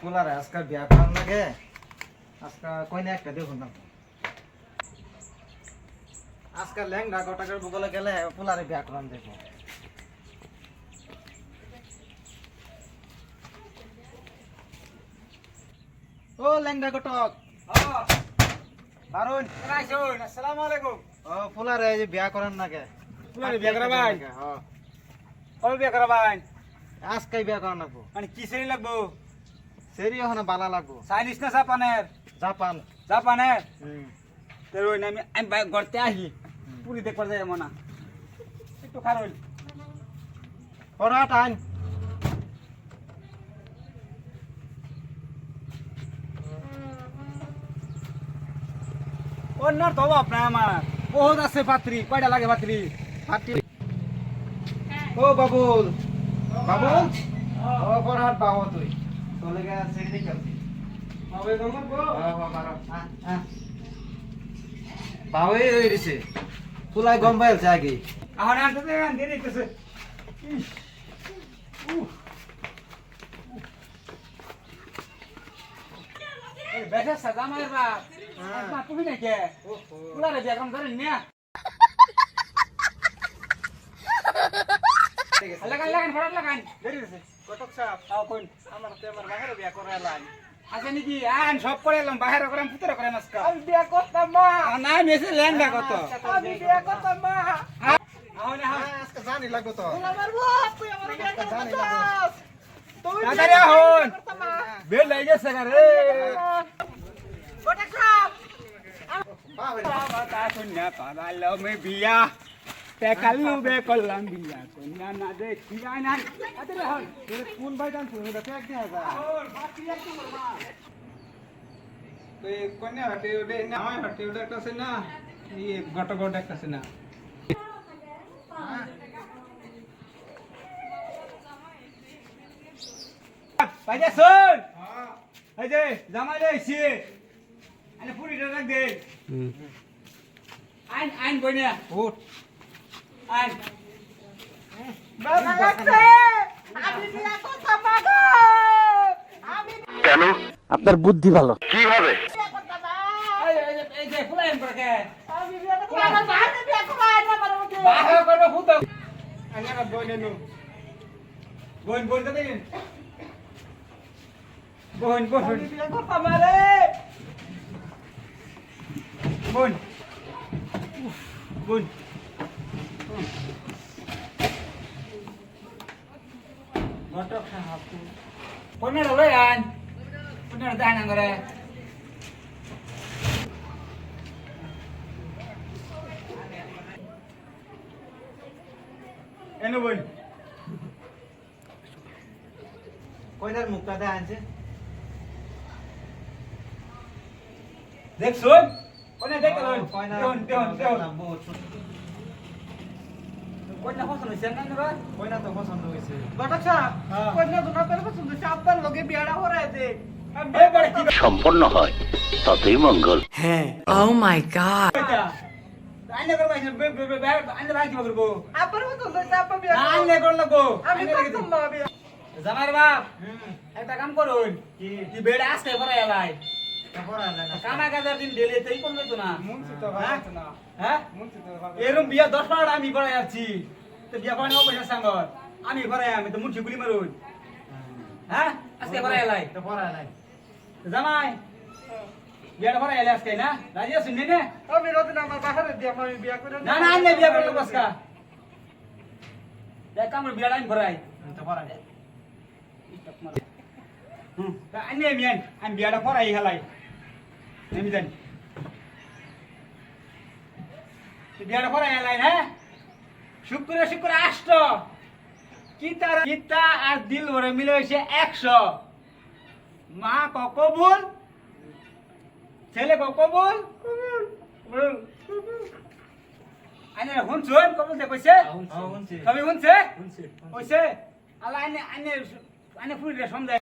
পোলারে আজকাল বিয়া করার লাগে আজকাল কইনা একটা দেখুন না আজকাল লেঙ্গা গোটাকের বগলে গেলে পোলারে বিয়া করান দেখো ও লেঙ্গা গোটক দারুন আসসালামু আলাইকুম। ও পোলারে এই যে বিয়া করার লাগে পোলারে বিয়া করা ভাই? হ্যাঁ কবে বিয়া করা ভাই? আজকাল বিয়া করান লাগবো মানে কি শ্রেণী লাগবো? সেরি ওখানে বালা লাগবো চাইনিজ না জাপানের? জাপান জাপানের? হুম তো ওই না আমি বাইক ঘরতে আসি পুরি দেখবার যাই মনা একটু খারল ওরা টাইম অন্য তো আপনার আমার বহুত আছে পাত্রী, কয়টা লাগে পাত্রী? হাতি ও বাবুল বাবুল ও পরহাট বাবু তুই চলে গেছে সেরি দেখছি হবে তোমার গো? বাবু এই রিছে তুলাই গম পাইছে আগে এখন আনতে দে আন দিয়ে দিতেছে। এই বেটা সাদা মায়ের বাপ আপনা তুমি না কে পুলারে বিয়া কম করেন না লাগান লাগান ফরাট লাগান দেরি হইছে কটক সাহেব তাও কোন আমার তে আমার বাহিরে বিয়া করে এলাই আছে নাকি আন সব করে এলাম বাইরে করাম পুতরে করাম আজকে আমি বিয়া করতাম মা না মেসে লেন্দা কত আমি বিয়া করতাম মা আহনে হা আজকে জানি লাগো তো আমার বাপ তুই আমার বিয়ে আজকে জানি লাগো করতাস তুই তাড়াতাড়ি আহন বেল লাগি গেছে রে কোটা সাপ বাবা বাবা কন্যা পালালো মে বিয়া পেকালু বে করলাম বিয়া কন্যা না দেখি আই না তাড়াতাড়ি আহন কোন ভাই জান তুমি দেখে এক দিয়া যা আহন বাকি একটু করবা তো কন্যা হাতে ওডে না হয় হাতে ওডে একটা আছে না এই গট গট একটা আছে না পাইদা শুন এই যে জামাই লইছি আরে পুরিটা রাখ দে আইন আইন বইনা উঠ আইন বাবা লাগছে আমি বিয়ে করতাম না গো আমি কেন? আপনার বুদ্ধি ভালো। কিভাবে? বিয়ে করতাম না এই যে ফুলাইন পড়কে আমি বিয়ে করতাম আমার ভাই বিয়ে করাই না আমার ওকে বাহা করব ফুটো আঙ্গারা বইনে নো বইন বইন তো দিন বইন বইন আমি বিয়ে করতাম না রে বইন বইন গটক সাহাব কোনে রে আইন কোনে রে দান আঙ্গারে এনো বইন কইনার মুখটা দে আনছে দেখ শুন কোনে দেখ লন কইনা দেন দেন দেন বহুত কোনে পছন্দ হইছে না রে কইনা তো পছন্দ হইছে কোটা সাপ হ্যাঁ। কোন না তোমার পছন্দ সাপের লগে বিয়েটা করাই দে এই বড় কি সম্পন্ন হয় ততই মঙ্গল। Oh my god. কইতা আইনে করবা বে বে বে আইনে রাখি করব আপনার পছন্দ সাপ বিয়ে না আইনে কর লাগবো আমি করতাম না বিয়ে জামার বাপ একটা কাম করুন কি বেড়া আসতে পরে এলাই তারপর আলা না কানা গাজার দিন ডেলে তেই করবে তো না মুন্সি তো হ্যাঁ? ভালো না হ্যাঁ মুন্সি তো ভালো এরম বিয়া 10 বার আমি করে যাচ্ছি তো বিয়া করে নাও পয়সা সঙ্গ আমি করে আমি তো মুঠি গুলি মারুন হ্যাঁ আজকে করে এলাই তো পড়া নাই জামাই বিয়াটা করে এলাই আজকে না রাজি আছেন নে আমি রদিন আমার বাহিরে দিয়ে আমি বিয়ে করে না না আন্নে বিয়া করলো বসকা দেখ আমার বিয়াটা আমি ভরাই তো পড়া নাই আন্নে আমি বিয়াটা ভরাই হেলাই আমি জানি বিয়াটা ভরাই হেলাই হ্যাঁ শুক্র শুক্র আষ্ট কিতা আর দিল ভরে মিলে হয়েছে 100 মা কবুল ছেলে কবুল আনে শুনছুন কবুল দে কইছে মুন্সি সবই শুনছে মুন্সি কইছে আল্লাহ আনে আনে আনে ফুল রে সমঝায়